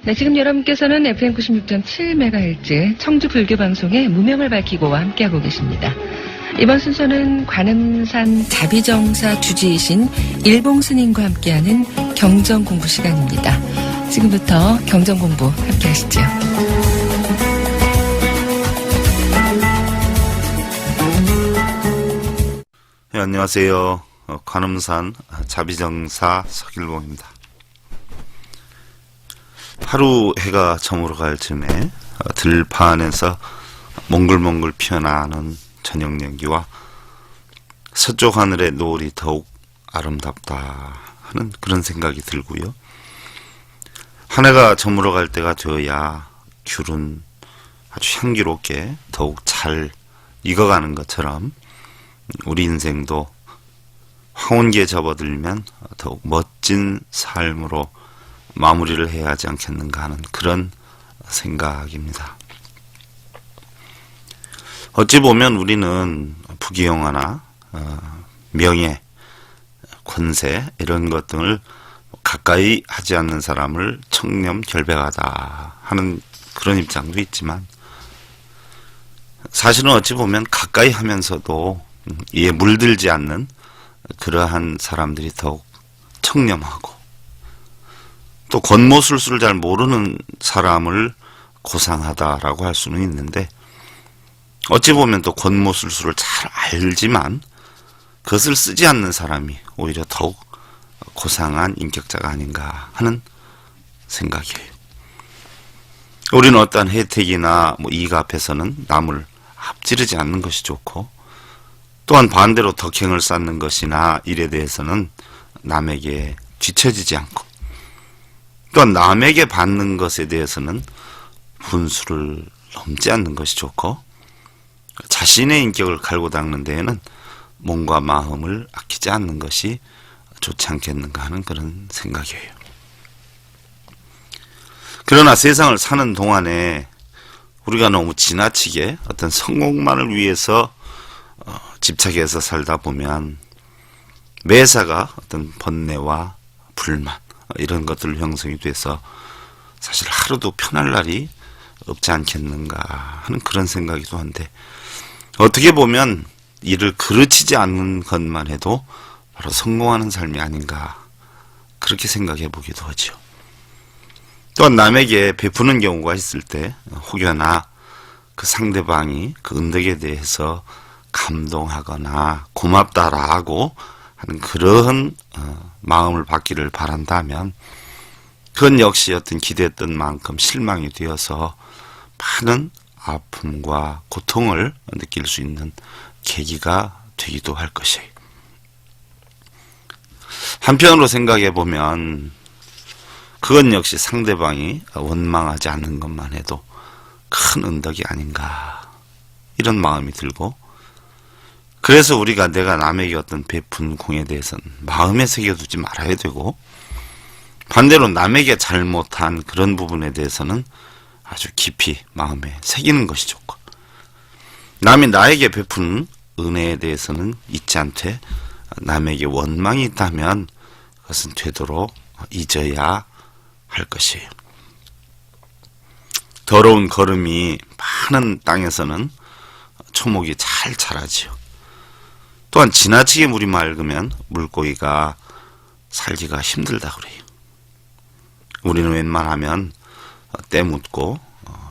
네, 지금 여러분께서는 FM 96.7MHz 청주 불교방송의 무명을 밝히고와 함께하고 계십니다. 이번 순서는 관음산 자비정사 주지이신 일봉스님과 함께하는 경전공부 시간입니다. 지금부터 경전공부 함께하시죠. 네, 안녕하세요. 관음산 자비정사 서길봉입니다. 하루 해가 저물어 갈 즈음에 들판에서 몽글몽글 피어나는 저녁 연기와 서쪽 하늘의 노을이 더욱 아름답다 하는 그런 생각이 들고요. 한 해가 저물어 갈 때가 되어야 귤은 아주 향기롭게 더욱 잘 익어가는 것처럼 우리 인생도 황혼기에 접어들면 더욱 멋진 삶으로 마무리를 해야 하지 않겠는가 하는 그런 생각입니다. 어찌 보면 우리는 부귀영화나 명예, 권세 이런 것 등을 가까이 하지 않는 사람을 청렴결백하다 하는 그런 입장도 있지만 사실은 어찌 보면 가까이 하면서도 이에 물들지 않는 그러한 사람들이 더욱 청렴하고 또 권모술수를 잘 모르는 사람을 고상하다라고 할 수는 있는데 어찌 보면 또 권모술수를 잘 알지만 그것을 쓰지 않는 사람이 오히려 더욱 고상한 인격자가 아닌가 하는 생각이에요. 우리는 어떠한 혜택이나 이익 앞에서는 남을 앞지르지 않는 것이 좋고 또한 반대로 덕행을 쌓는 것이나 일에 대해서는 남에게 뒤처지지 않고 또한 남에게 받는 것에 대해서는 분수를 넘지 않는 것이 좋고 자신의 인격을 갈고 닦는 데에는 몸과 마음을 아끼지 않는 것이 좋지 않겠는가 하는 그런 생각이에요. 그러나 세상을 사는 동안에 우리가 너무 지나치게 어떤 성공만을 위해서 집착해서 살다 보면 매사가 어떤 번뇌와 불만 이런 것들 형성이 돼서 사실 하루도 편할 날이 없지 않겠는가 하는 그런 생각이기도 한데 어떻게 보면 이를 그르치지 않는 것만 해도 바로 성공하는 삶이 아닌가 그렇게 생각해 보기도 하죠. 또한 남에게 베푸는 경우가 있을 때 혹여나 그 상대방이 그 은덕에 대해서 감동하거나 고맙다라고 하는 그런 마음을 받기를 바란다면 그건 역시 어떤 기대했던 만큼 실망이 되어서 많은 아픔과 고통을 느낄 수 있는 계기가 되기도 할 것이에요. 한편으로 생각해 보면 그건 역시 상대방이 원망하지 않는 것만 해도 큰 은덕이 아닌가 이런 마음이 들고 그래서 우리가 내가 남에게 어떤 베푼 공에 대해서는 마음에 새겨두지 말아야 되고 반대로 남에게 잘못한 그런 부분에 대해서는 아주 깊이 마음에 새기는 것이 좋고 남이 나에게 베푼 은혜에 대해서는 잊지 않되 남에게 원망이 있다면 그것은 되도록 잊어야 할 것이에요. 더러운 거름이 많은 땅에서는 초목이 잘 자라지요. 또한 지나치게 물이 맑으면 물고기가 살기가 힘들다 그래요. 우리는 웬만하면 때 묻고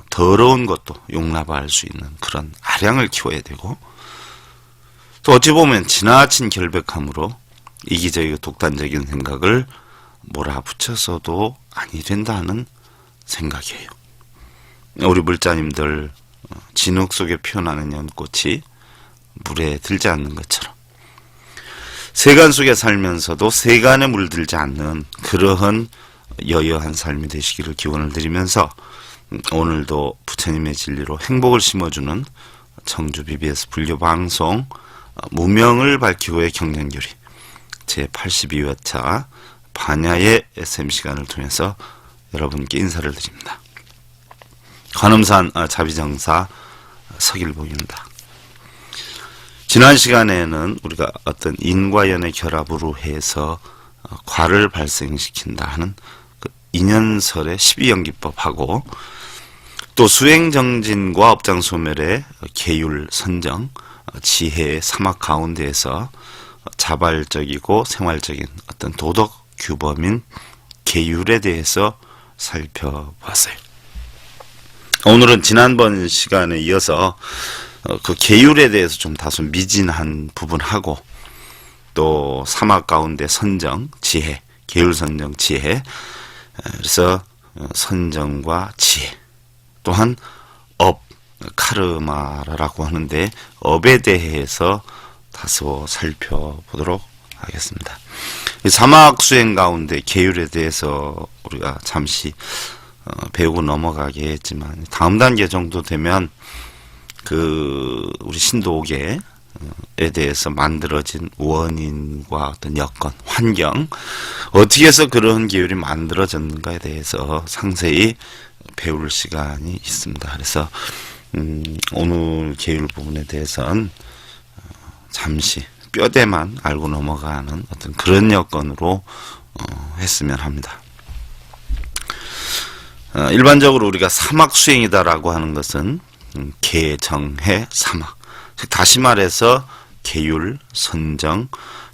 더러운 것도 용납할 수 있는 그런 아량을 키워야 되고 또 어찌 보면 지나친 결백함으로 이기적이고 독단적인 생각을 몰아붙여서도 아니 된다는 생각이에요. 우리 물자님들 진흙 속에 피어나는 연꽃이 물에 들지 않는 것처럼 세간 속에 살면서도 세간에 물들지 않는 그러한 여여한 삶이 되시기를 기원을 드리면서 오늘도 부처님의 진리로 행복을 심어주는 청주 BBS 불교방송 무명을 밝히고의 경전교리 제82회차 반야의 SM 시간을 통해서 여러분께 인사를 드립니다. 관음산 자비정사 서길봉입니다. 지난 시간에는 우리가 어떤 인과 연의 결합으로 해서 과를 발생시킨다 하는 그 인연설의 12연기법하고 또 수행정진과 업장소멸의 계율 선정, 지혜의 사막 가운데에서 자발적이고 생활적인 어떤 도덕 규범인 계율에 대해서 살펴봤어요. 오늘은 지난번 시간에 이어서 그 계율에 대해서 좀 다소 미진한 부분하고 또 사막 가운데 선정, 지혜, 계율 선정, 지혜, 그래서 선정과 지혜, 또한 업, 카르마라고 하는데 업에 대해서 다소 살펴보도록 하겠습니다. 이 사막 수행 가운데 계율에 대해서 우리가 잠시 배우고 넘어가게 했지만 다음 단계 정도 되면 우리 신도계에 대해서 만들어진 원인과 어떤 여건, 환경, 어떻게 해서 그런 계율이 만들어졌는가에 대해서 상세히 배울 시간이 있습니다. 그래서 오늘 계율 부분에 대해서는 잠시 뼈대만 알고 넘어가는 어떤 그런 여건으로 했으면 합니다. 일반적으로 우리가 사막 수행이다라고 하는 것은 계, 정, 해, 사막, 다시 말해서 계율, 선정,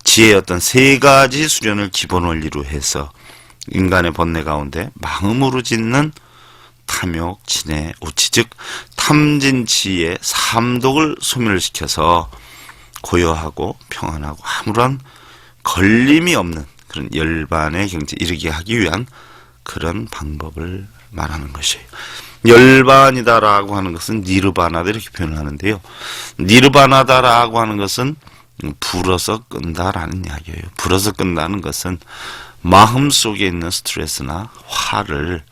지혜의 어떤 세 가지 수련을 기본 원리로 해서 인간의 번뇌 가운데 마음으로 짓는 탐욕, 진해, 우치, 즉 탐진치의 삼독을 소멸시켜서 고요하고 평안하고 아무런 걸림이 없는 그런 열반의 경지에 이르게 하기 위한 그런 방법을 말하는 것이에요. 열반이다라고 하는 것은 니르바나다 이렇게 표현을 하는데요. 니르바나다라고 하는 것은 불어서 끈다라는 이야기예요. 불어서 끈다는 것은 마음속에 있는 스트레스나 화를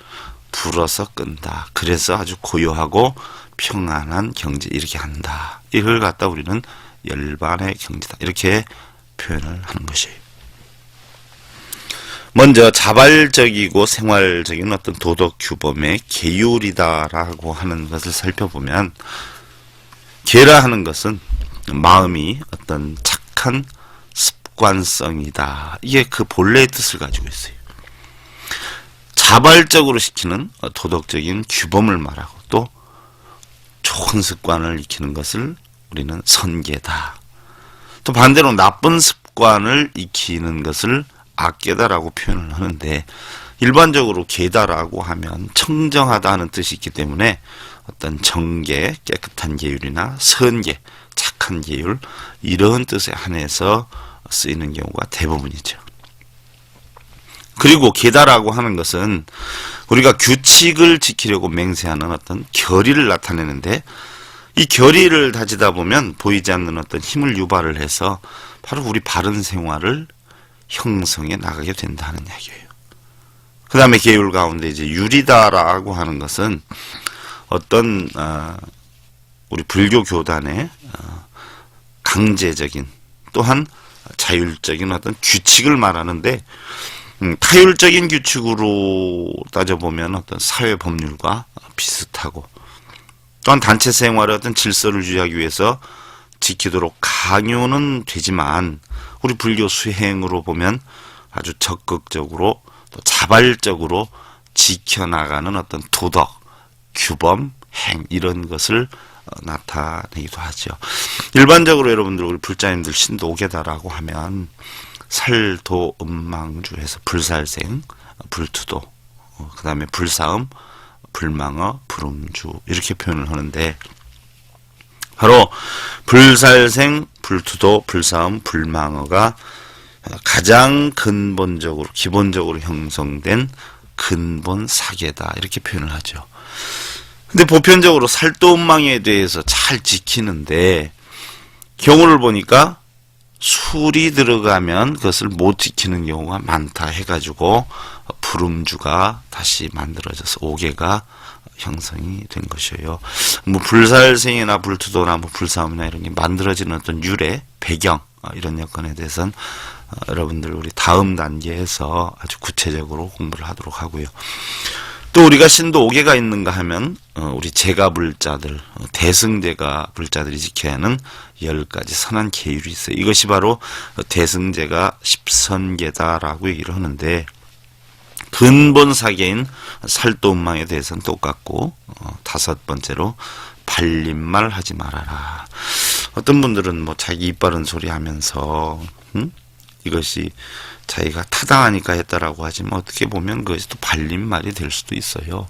불어서 끈다. 그래서 아주 고요하고 평안한 경지 이렇게 한다. 이걸 갖다 우리는 열반의 경지다. 이렇게 표현을 하는 것이에요. 먼저 자발적이고 생활적인 어떤 도덕 규범의 계율이다라고 하는 것을 살펴보면 계라 하는 것은 마음이 어떤 착한 습관성이다. 이게 그 본래의 뜻을 가지고 있어요. 자발적으로 시키는 도덕적인 규범을 말하고 또 좋은 습관을 익히는 것을 우리는 선계다. 또 반대로 나쁜 습관을 익히는 것을 악계다라고 표현을 하는데 일반적으로 계다라고 하면 청정하다는 뜻이 있기 때문에 어떤 정계, 깨끗한 계율이나 선계, 착한 계율 이런 뜻에 한해서 쓰이는 경우가 대부분이죠. 그리고 계다라고 하는 것은 우리가 규칙을 지키려고 맹세하는 어떤 결의를 나타내는데 이 결의를 다지다 보면 보이지 않는 어떤 힘을 유발을 해서 바로 우리 바른 생활을 형성해 나가게 된다는 이야기예요. 그 다음에 계율 가운데 이제 율이다라고 하는 것은 어떤 우리 불교 교단의 강제적인 또한 자율적인 어떤 규칙을 말하는데 타율적인 규칙으로 따져보면 어떤 사회 법률과 비슷하고 또한 단체 생활의 어떤 질서를 유지하기 위해서 지키도록 강요는 되지만 우리 불교 수행으로 보면 아주 적극적으로 또 자발적으로 지켜나가는 어떤 도덕, 규범, 행 이런 것을 나타내기도 하죠. 일반적으로 여러분들 우리 불자님들 신도계다라고 하면 살도 음망주에서 불살생, 불투도, 그 다음에 불사음, 불망어, 불음주 이렇게 표현을 하는데 바로 불살생, 불투도, 불사음, 불망어가 가장 근본적으로 기본적으로 형성된 근본 사계다 이렇게 표현을 하죠. 근데 보편적으로 살도음망에 대해서 잘 지키는데 경우를 보니까 술이 들어가면 그것을 못 지키는 경우가 많다 해가지고 불음주가 다시 만들어져서 오계가 형성이 된 것이에요. 뭐 불살생이나 불투도나 뭐 불사음이나 이런 게 만들어지는 어떤 유래, 배경 이런 여건에 대해서는 여러분들 우리 다음 단계에서 아주 구체적으로 공부를 하도록 하고요. 또 우리가 신도 5개가 있는가 하면 우리 제가 불자들, 대승제가 불자들이 지켜야 하는 10가지 선한 계율이 있어요. 이것이 바로 대승제가 10선계다라고 얘기를 하는데 근본 사계인 살도음망에 대해서는 똑같고, 다섯 번째로 발림말 하지 말아라. 어떤 분들은 뭐 자기 입 바른 소리 하면서 이것이 자기가 타당하니까 했다라고 하지만 어떻게 보면 그것이 또 발림말이 될 수도 있어요.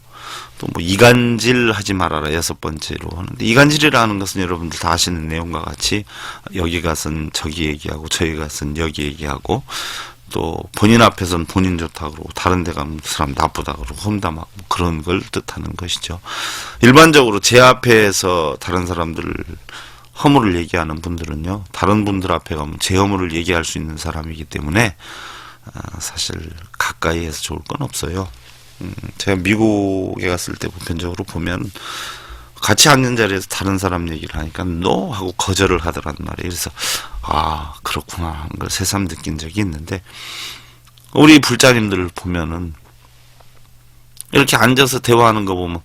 또 뭐 이간질 하지 말아라 여섯 번째로 하는데, 이간질이라는 것은 여러분들 다 아시는 내용과 같이 여기 가서는 저기 얘기하고 저기 가서는 여기 얘기하고, 또 본인 앞에서는 본인 좋다고 그러고 다른 데 가면 그 사람 나쁘다 그러고 험담하고 그런 걸 뜻하는 것이죠. 일반적으로 제 앞에서 다른 사람들 허물을 얘기하는 분들은요, 다른 분들 앞에 가면 제 허물을 얘기할 수 있는 사람이기 때문에 사실 가까이에서 좋을 건 없어요. 제가 미국에 갔을 때 보편적으로 보면 같이 앉는 자리에서 다른 사람 얘기를 하니까 no 하고 거절을 하더란 말이에요. 그래서 아 그렇구나 하는 걸 새삼 느낀 적이 있는데, 우리 불자님들 보면은 이렇게 앉아서 대화하는 거 보면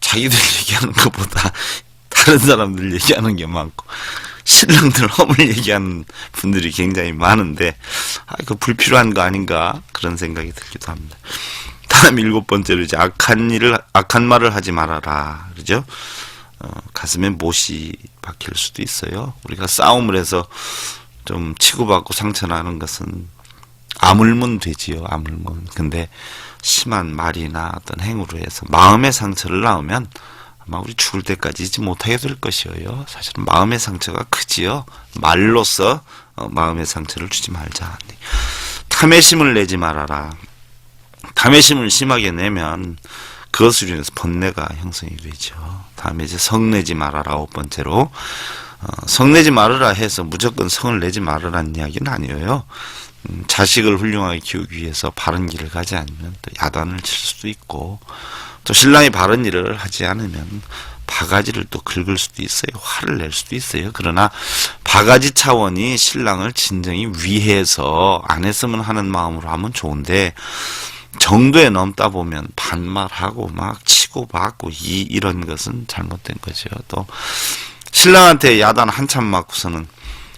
자기들 얘기하는 것보다 다른 사람들 얘기하는 게 많고 신랑들 허물 얘기하는 분들이 굉장히 많은데, 그 불필요한 거 아닌가 그런 생각이 들기도 합니다. 다음 일곱 번째로 이제 악한 말을 하지 말아라. 그죠? 가슴에 못이 박힐 수도 있어요. 우리가 싸움을 해서 좀 치고받고 상처나는 것은 아물면 되지요. 아물면. 근데 심한 말이나 어떤 행위로 해서 마음의 상처를 낳으면 아마 우리 죽을 때까지 잊지 못하게 될 것이에요. 사실은 마음의 상처가 크지요. 말로써 마음의 상처를 주지 말자. 탐의심을 내지 말아라. 탐의심을 심하게 내면 그것으로 인해서 번뇌가 형성이 되죠. 다음에 이제 성내지 말아라. 아홉 번째로, 성내지 말아라 해서 무조건 성을 내지 말아라는 이야기는 아니에요. 자식을 훌륭하게 키우기 위해서 바른 길을 가지 않으면 또 야단을 칠 수도 있고, 또 신랑이 바른 일을 하지 않으면 바가지를 또 긁을 수도 있어요. 화를 낼 수도 있어요. 그러나 바가지 차원이 신랑을 진정히 위해서 안 했으면 하는 마음으로 하면 좋은데, 정도에 넘다 보면 반말하고 막 치고받고 이런 것은 잘못된 거죠. 또 신랑한테 야단 한참 맞고서는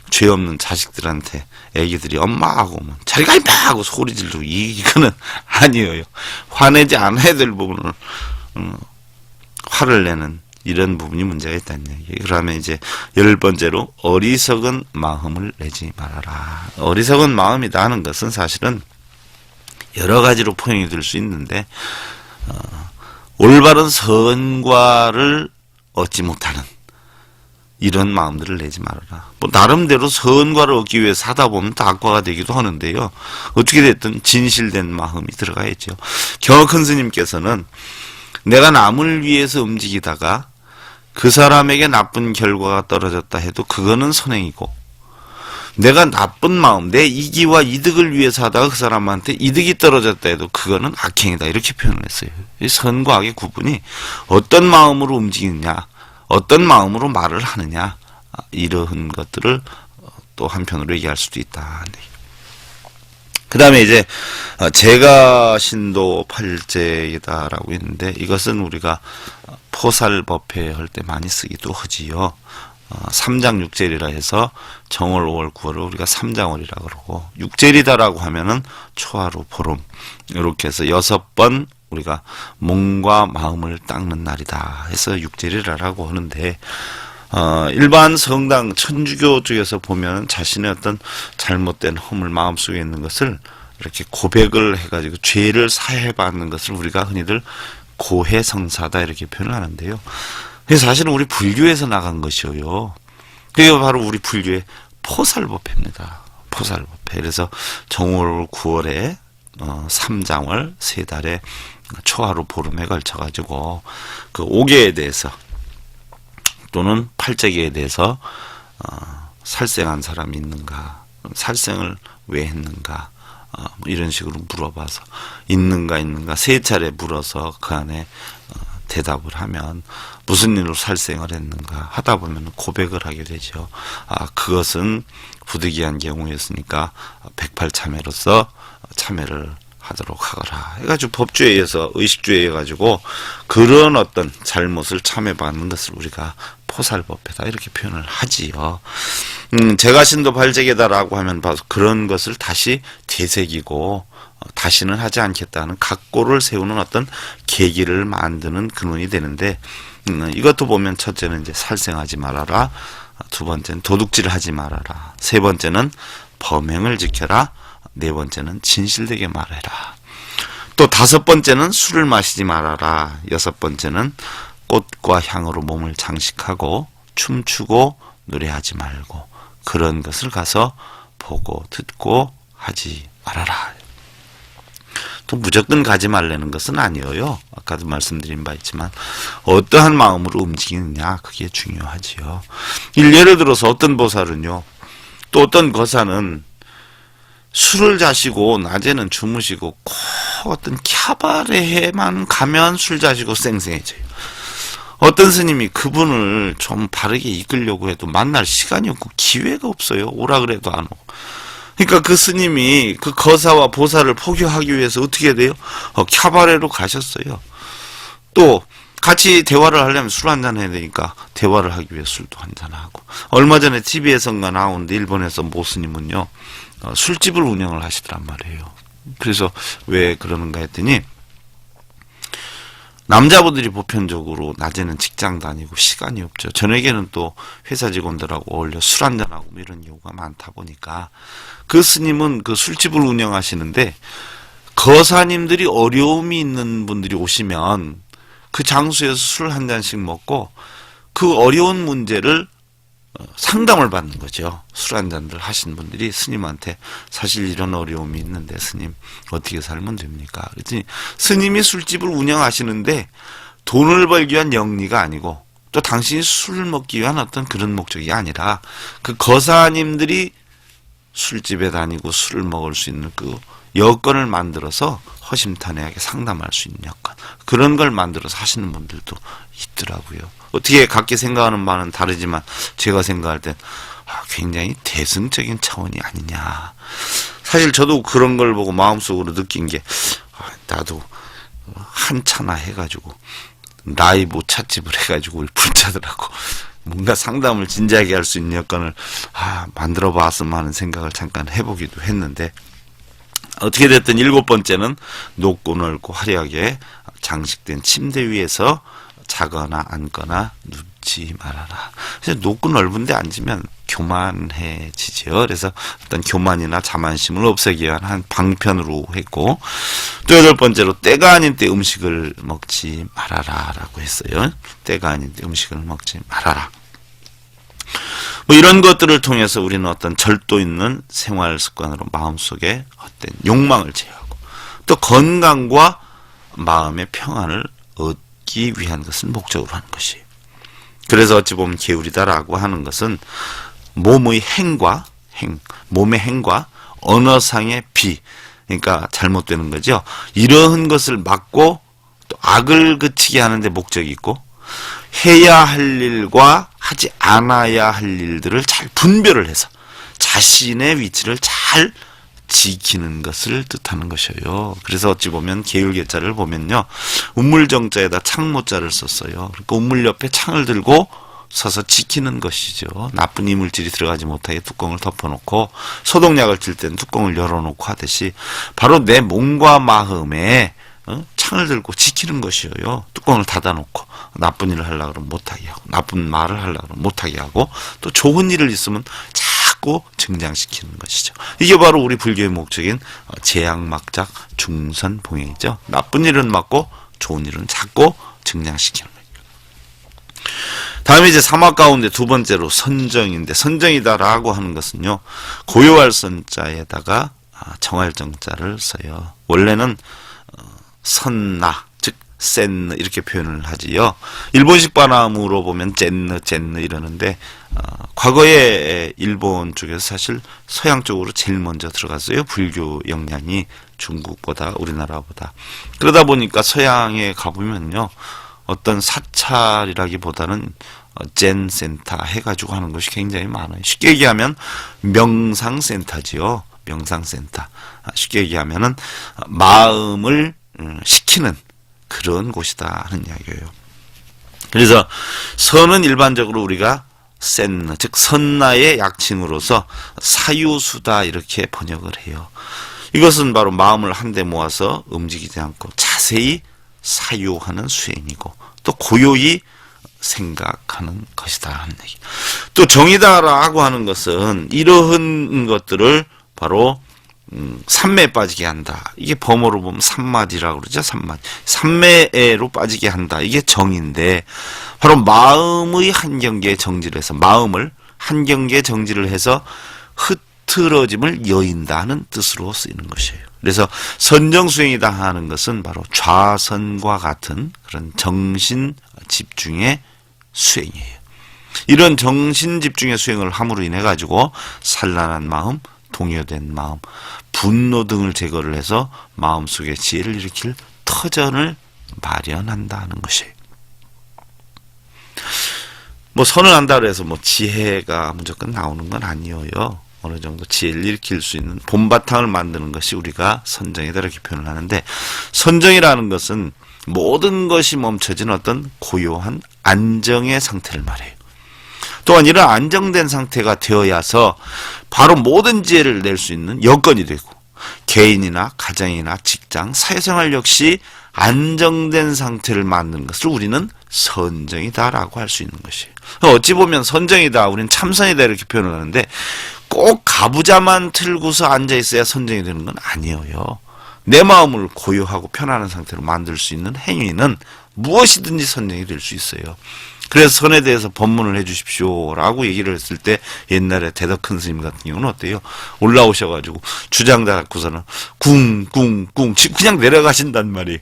죄 없는 자식들한테 애기들이 엄마하고 저리 가 임마 하고 소리 지르고 이거는 아니에요. 화내지 않아야 될 부분을 화를 내는 이런 부분이 문제가 있다는 얘기예요. 그러면 이제 열 번째로 어리석은 마음을 내지 말아라. 어리석은 마음이다 하는 것은 사실은 여러 가지로 포용이 될 수 있는데, 올바른 선과를 얻지 못하는 이런 마음들을 내지 말아라. 뭐 나름대로 선과를 얻기 위해서 하다 보면 다 악과가 되기도 하는데요. 어떻게 됐든 진실된 마음이 들어가야죠. 경허큰 스님께서는 내가 남을 위해서 움직이다가 그 사람에게 나쁜 결과가 떨어졌다 해도 그거는 선행이고, 내가 나쁜 마음, 내 이기와 이득을 위해서 하다가 그 사람한테 이득이 떨어졌다 해도 그거는 악행이다. 이렇게 표현을 했어요. 이 선과 악의 구분이 어떤 마음으로 움직이느냐, 어떤 마음으로 말을 하느냐, 이러한 것들을 또 한편으로 얘기할 수도 있다. 그 다음에 이제 제가 신도 8제이다라고 있는데, 이것은 우리가 포살법회 할 때 많이 쓰기도 하지요. 3장 6절이라 해서 정월 5월 9월을 우리가 3장월이라 그러고, 6절이다라고 하면은 초하루 보름, 이렇게 해서 6번 우리가 몸과 마음을 닦는 날이다 해서 6절이라고 하는데, 일반 성당 천주교 쪽에서 보면 자신의 어떤 잘못된 허물 마음속에 있는 것을 이렇게 고백을 해가지고 죄를 사해받는 것을 우리가 흔히들 고해성사다 이렇게 표현을 하는데요. 사실은 우리 불교에서 나간 것이에요. 그게 바로 우리 불교의 포살법회입니다. 포살법회. 그래서 정월 9월에 3장월 3달에 초하루 보름에 걸쳐가지고 그 5계에 대해서 또는 8제계에 대해서 살생한 사람이 있는가, 살생을 왜 했는가, 이런 식으로 물어봐서 있는가 3차례 물어서 그 안에 대답을 하면 무슨 일로 살생을 했는가 하다 보면 고백을 하게 되죠. 그것은 부득이한 경우였으니까 108참회로서 참회를 하도록 하거라 해가지고 법주에 의해서 의식주에 의해 가지고 그런 어떤 잘못을 참회받는 것을 우리가 포살법회다 이렇게 표현을 하지요. 제가 신도 발제계다라고 하면 봐서 그런 것을 다시 되새기고 다시는 하지 않겠다는 각고를 세우는 어떤 계기를 만드는 근원이 되는데, 이것도 보면 첫째는 이제 살생하지 말아라, 두 번째는 도둑질을 하지 말아라, 세 번째는 범행을 지켜라, 네 번째는 진실되게 말해라, 또 다섯 번째는 술을 마시지 말아라, 여섯 번째는 꽃과 향으로 몸을 장식하고 춤추고 노래하지 말고 그런 것을 가서 보고 듣고 하지 말아라. 또 무조건 가지 말라는 것은 아니에요. 아까도 말씀드린 바 있지만 어떠한 마음으로 움직이느냐, 그게 중요하지요. 예를 들어서 어떤 보살은요, 또 어떤 거사는 술을 자시고 낮에는 주무시고 꼭 어떤 캬바레에만 가면 술 자시고 쌩쌩해져요. 어떤 스님이 그분을 좀 바르게 이끌려고 해도 만날 시간이 없고 기회가 없어요. 오라 그래도 안 오고. 그러니까 그 스님이 그 거사와 보살을 포교하기 위해서 어떻게 해야 돼요? 캬바레로 가셨어요. 또 같이 대화를 하려면 술 한잔 해야 되니까 대화를 하기 위해 술도 한잔하고. 얼마 전에 TV에선가 나오는데 일본에서 모 스님은요, 술집을 운영을 하시더란 말이에요. 그래서 왜 그러는가 했더니, 남자분들이 보편적으로 낮에는 직장 다니고 시간이 없죠. 저녁에는 또 회사 직원들하고 어울려 술 한잔하고 이런 경우가 많다 보니까 그 스님은 그 술집을 운영하시는데, 거사님들이 어려움이 있는 분들이 오시면 그 장소에서 술 한 잔씩 먹고 그 어려운 문제를 상담을 받는 거죠. 술 한 잔들 하신 분들이 스님한테 사실 이런 어려움이 있는데 스님 어떻게 살면 됩니까? 그랬더니 스님이 술집을 운영하시는데 돈을 벌기 위한 영리가 아니고 또 당신이 술을 먹기 위한 어떤 그런 목적이 아니라 그 거사님들이 술집에 다니고 술을 먹을 수 있는 그 여건을 만들어서 허심탄회하게 상담할 수 있는 여건, 그런 걸 만들어서 하시는 분들도 있더라고요. 어떻게 각기 생각하는 바는 다르지만 제가 생각할 땐 굉장히 대승적인 차원이 아니냐. 사실 저도 그런 걸 보고 마음속으로 느낀 게, 나도 한차나 해가지고 나이 못 찻집을 해가지고 불자들하고 뭔가 상담을 진지하게 할 수 있는 여건을 만들어 봤으면 하는 생각을 잠깐 해보기도 했는데, 어떻게 됐든 일곱 번째는 높고 넓고 화려하게 장식된 침대 위에서 자거나 앉거나 눕지 말아라. 그래서 높고 넓은 데 앉으면 교만해지죠. 그래서 어떤 교만이나 자만심을 없애기 위한 한 방편으로 했고, 또 여덟 번째로 때가 아닌 때 음식을 먹지 말아라 라고 했어요. 때가 아닌 때 음식을 먹지 말아라. 뭐 이런 것들을 통해서 우리는 어떤 절도 있는 생활 습관으로 마음속에 어떤 욕망을 제어하고 또 건강과 마음의 평안을 얻기 위한 것을 목적으로 하는 것이에요. 그래서 어찌 보면 계율이다라고 하는 것은 몸의 행과 몸의 행과 언어상의 비, 그러니까 잘못되는 거죠. 이러한 것을 막고 또 악을 그치게 하는데 목적이 있고, 해야 할 일과 하지 않아야 할 일들을 잘 분별을 해서 자신의 위치를 잘 지키는 것을 뜻하는 것이에요. 그래서 어찌 보면 계율계자를 보면요, 운물정자에다 창모자를 썼어요. 그러니까 운물 옆에 창을 들고 서서 지키는 것이죠. 나쁜 이물질이 들어가지 못하게 뚜껑을 덮어놓고, 소독약을 칠 때는 뚜껑을 열어놓고 하듯이 바로 내 몸과 마음에 창을 들고 지키는 것이에요. 뚜껑을 닫아놓고 나쁜 일을 하려고 그러면 못하게 하고, 나쁜 말을 하려고 그러면 못하게 하고, 또 좋은 일을 있으면 자꾸 증장시키는 것이죠. 이게 바로 우리 불교의 목적인 제약막작 중선봉행이죠. 나쁜 일은 막고 좋은 일은 자꾸 증장시키는 거예요. 다음에 이제 사막 가운데 두 번째로 선정인데, 선정이다라고 하는 것은요, 고요할 선자에다가 정할 정자를 써요. 원래는 선나, 즉 센느 이렇게 표현을 하지요. 일본식 발음으로 보면 젠느 이러는데, 과거에 일본 쪽에서 사실 서양 쪽으로 제일 먼저 들어갔어요. 불교 영향이 중국보다, 우리나라보다. 그러다 보니까 서양에 가보면요, 어떤 사찰이라기보다는 젠 센터 해가지고 하는 것이 굉장히 많아요. 쉽게 얘기하면 명상센터지요. 명상센터. 쉽게 얘기하면은 마음을 시키는 그런 곳이다 하는 이야기예요. 그래서 선은 일반적으로 우리가 센, 즉 선나의 약칭으로서 사유수다 이렇게 번역을 해요. 이것은 바로 마음을 한데 모아서 움직이지 않고 자세히 사유하는 수행이고 또 고요히 생각하는 것이다 하는 얘기. 또 정이다라고 하는 것은 이러한 것들을 바로 삼매에 빠지게 한다. 이게 범어로 보면 삼마디라고 그러죠. 삼마디. 삼매로 빠지게 한다. 이게 정인데 바로 마음의 한경계에 정지를 해서 마음을 한경계에 정지를 해서 흐트러짐을 여인다는 뜻으로 쓰이는 것이에요. 그래서 선정수행이다 하는 것은 바로 좌선과 같은 그런 정신 집중의 수행이에요. 이런 정신 집중의 수행을 함으로 인해 가지고 산란한 마음, 동요된 마음, 분노 등을 제거를 해서 마음속에 지혜를 일으킬 터전을 마련한다는 것이에요. 뭐 선언한다 해서 뭐 지혜가 무조건 나오는 건 아니에요. 어느 정도 지혜를 일으킬 수 있는 본바탕을 만드는 것이 우리가 선정이다 이렇게 표현을 하는데, 선정이라는 것은 모든 것이 멈춰진 어떤 고요한 안정의 상태를 말해요. 또한 이런 안정된 상태가 되어야서 바로 모든 지혜를 낼 수 있는 여건이 되고, 개인이나 가정이나 직장, 사회생활 역시 안정된 상태를 만드는 것을 우리는 선정이다라고 할 수 있는 것이에요. 어찌 보면 선정이다, 우리는 참선이다 이렇게 표현을 하는데 꼭 가부좌만 틀고서 앉아있어야 선정이 되는 건 아니에요. 내 마음을 고요하고 편안한 상태로 만들 수 있는 행위는 무엇이든지 선정이 될 수 있어요. 그래서 선에 대해서 법문을 해 주십시오라고 얘기를 했을 때 옛날에 대덕큰 스님 같은 경우는 어때요? 올라오셔가지고 주장 잡고서는 쿵쿵쿵 그냥 내려가신단 말이에요.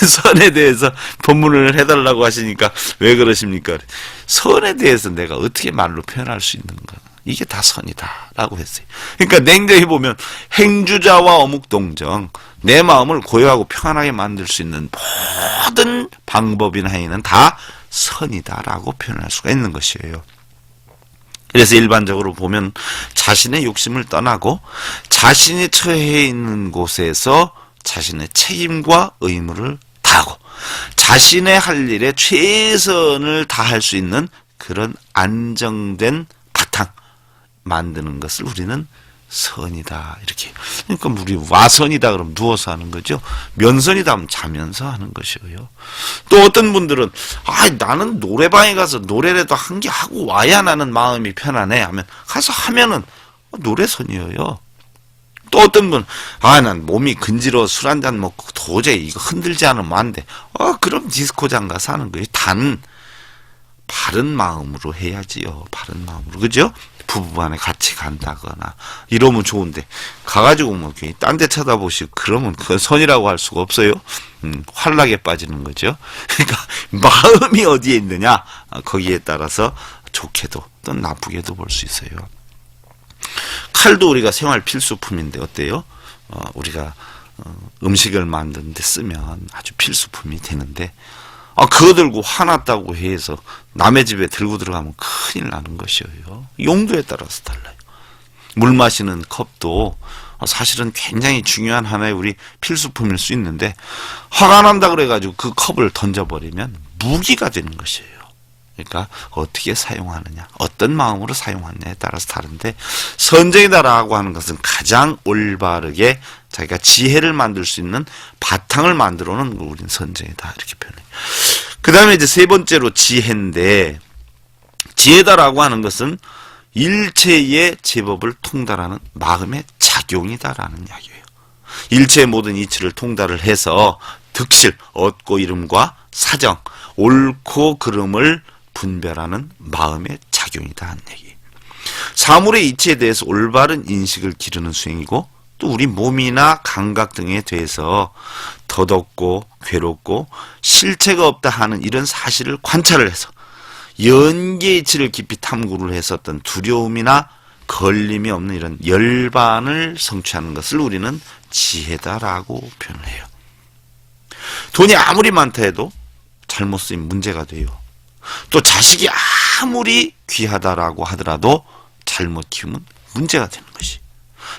선에 대해서 법문을 해달라고 하시니까 왜 그러십니까? 선에 대해서 내가 어떻게 말로 표현할 수 있는가? 이게 다 선이다라고 했어요. 그러니까 냉정히 보면 행주자와 어묵동정, 내 마음을 고요하고 평안하게 만들 수 있는 모든 방법이나 행위는 다 선이다라고 표현할 수가 있는 것이에요. 그래서 일반적으로 보면 자신의 욕심을 떠나고 자신이 처해 있는 곳에서 자신의 책임과 의무를 다하고 자신의 할 일에 최선을 다할 수 있는 그런 안정된 바탕 만드는 것을 우리는 선이다 이렇게. 그러니까 우리 와선이다 그러면 누워서 하는 거죠. 면선이다 하면 자면서 하는 것이고요. 또 어떤 분들은 나는 노래방에 가서 노래라도 한 개 하고 와야 나는 마음이 편안해 하면 가서 하면은 노래선이에요. 또 어떤 분은 난 몸이 근지러워 술 한잔 먹고 도저히 이거 흔들지 않으면 안 돼. 그럼 디스코장 가서 하는 거예요. 단 바른 마음으로 해야지요. 바른 마음으로. 그죠? 부부간에 같이 간다거나 이러면 좋은데 가가지고 뭐 딴 데 쳐다보시고 그러면 그건 선이라고 할 수가 없어요. 환락에 빠지는 거죠. 그러니까 마음이 어디에 있느냐 거기에 따라서 좋게도 또 나쁘게도 볼 수 있어요. 칼도 우리가 생활 필수품인데 어때요? 우리가 음식을 만드는 데 쓰면 아주 필수품이 되는데 그거 들고 화났다고 해서 남의 집에 들고 들어가면 큰일 나는 것이에요. 용도에 따라서 달라요. 물 마시는 컵도 사실은 굉장히 중요한 하나의 우리 필수품일 수 있는데 화가 난다 그래가지고 그 컵을 던져버리면 무기가 되는 것이에요. 그러니까 어떻게 사용하느냐, 어떤 마음으로 사용하느냐에 따라서 다른데, 선정이다라고 하는 것은 가장 올바르게 자기가 지혜를 만들 수 있는 바탕을 만들어 놓은 걸 우리는 선정이다 이렇게 표현해요. 그 다음에 이제 세 번째로 지혜인데, 지혜다라고 하는 것은 일체의 제법을 통달하는 마음의 작용이다라는 이야기예요. 일체의 모든 이치를 통달을 해서 득실, 얻고 이름과 사정, 옳고 그름을 분별하는 마음의 작용이다 하는 얘기. 사물의 이치에 대해서 올바른 인식을 기르는 수행이고, 또 우리 몸이나 감각 등에 대해서 덧없고 괴롭고 실체가 없다 하는 이런 사실을 관찰을 해서 연계의 이치를 깊이 탐구를 했었던 두려움이나 걸림이 없는 이런 열반을 성취하는 것을 우리는 지혜다라고 표현을 해요. 돈이 아무리 많다 해도 잘못 쓰임 문제가 돼요. 또 자식이 아무리 귀하다라고 하더라도 잘못 키우면 문제가 되는 것이.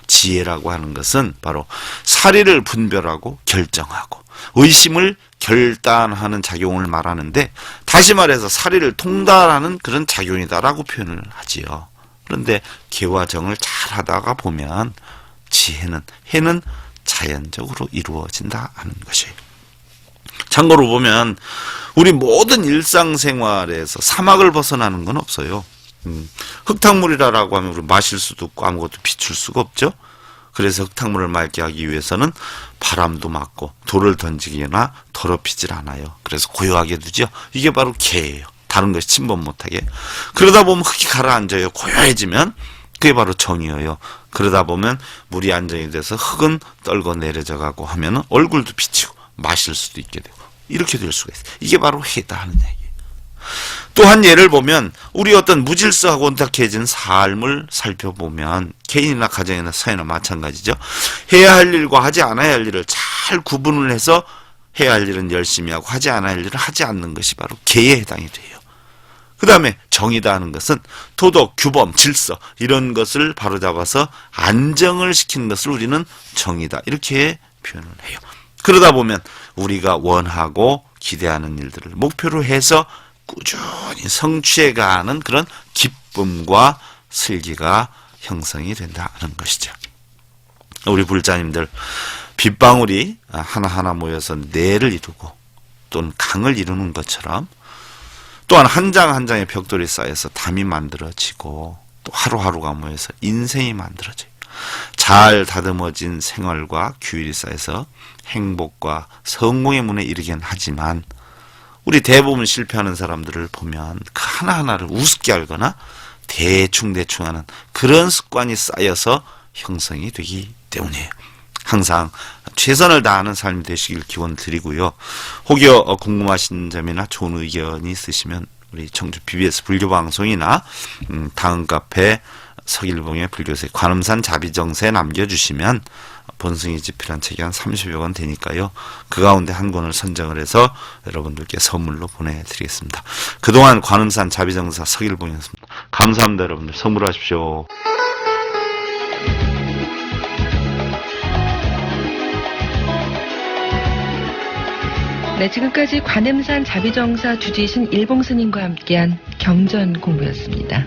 지혜라고 하는 것은 바로 사리를 분별하고 결정하고 의심을 결단하는 작용을 말하는데, 다시 말해서 사리를 통달하는 그런 작용이다라고 표현을 하지요. 그런데 개와 정을 잘 하다가 보면 지혜는, 해는 자연적으로 이루어진다 하는 것이에요. 참고로 보면 우리 모든 일상생활에서 사막을 벗어나는 건 없어요. 흙탕물이라고 하면 우리 마실 수도 없고 아무것도 비출 수가 없죠. 그래서 흙탕물을 맑게 하기 위해서는 바람도 막고 돌을 던지거나 더럽히질 않아요. 그래서 고요하게 두죠. 이게 바로 개예요. 다른 것이 침범 못하게. 그러다 보면 흙이 가라앉아요. 고요해지면 그게 바로 정이에요. 그러다 보면 물이 안정이 돼서 흙은 떨고 내려져 가고 하면은 얼굴도 비치고 마실 수도 있게 되고 이렇게 될 수가 있어요. 이게 바로 해다 하는 얘기예요. 또 한 예를 보면 우리 어떤 무질서하고 온탁해진 삶을 살펴보면 개인이나 가정이나 사회나 마찬가지죠. 해야 할 일과 하지 않아야 할 일을 잘 구분을 해서 해야 할 일은 열심히 하고 하지 않아야 할 일을 하지 않는 것이 바로 개에 해당이 돼요. 그 다음에 정의다 하는 것은 도덕, 규범, 질서 이런 것을 바로잡아서 안정을 시키는 것을 우리는 정의다 이렇게 표현을 해요. 그러다 보면 우리가 원하고 기대하는 일들을 목표로 해서 꾸준히 성취해가는 그런 기쁨과 슬기가 형성이 된다는 것이죠. 우리 불자님들, 빗방울이 하나하나 모여서 내를 이루고 또는 강을 이루는 것처럼 또한 한 장 한 장의 벽돌이 쌓여서 담이 만들어지고 또 하루하루가 모여서 인생이 만들어져요. 잘 다듬어진 생활과 규율이 쌓여서 행복과 성공의 문에 이르긴 하지만 우리 대부분 실패하는 사람들을 보면 그 하나하나를 우습게 알거나 대충대충 하는 그런 습관이 쌓여서 형성이 되기 때문이에요. 항상 최선을 다하는 삶이 되시길 기원 드리고요. 혹여 궁금하신 점이나 좋은 의견이 있으시면 우리 청주 BBS 불교방송이나 다음 카페 서길봉의 불교세 관음산 자비정세에 남겨주시면 본승이 집필한 책이 한 30여 권 되니까요. 그 가운데 한 권을 선정을 해서 여러분들께 선물로 보내드리겠습니다. 그동안 관음산 자비정사 서길봉이었습니다. 감사합니다. 여러분들 선물하십시오. 네, 지금까지 관음산 자비정사 주지신 일봉스님과 함께한 경전 공부였습니다.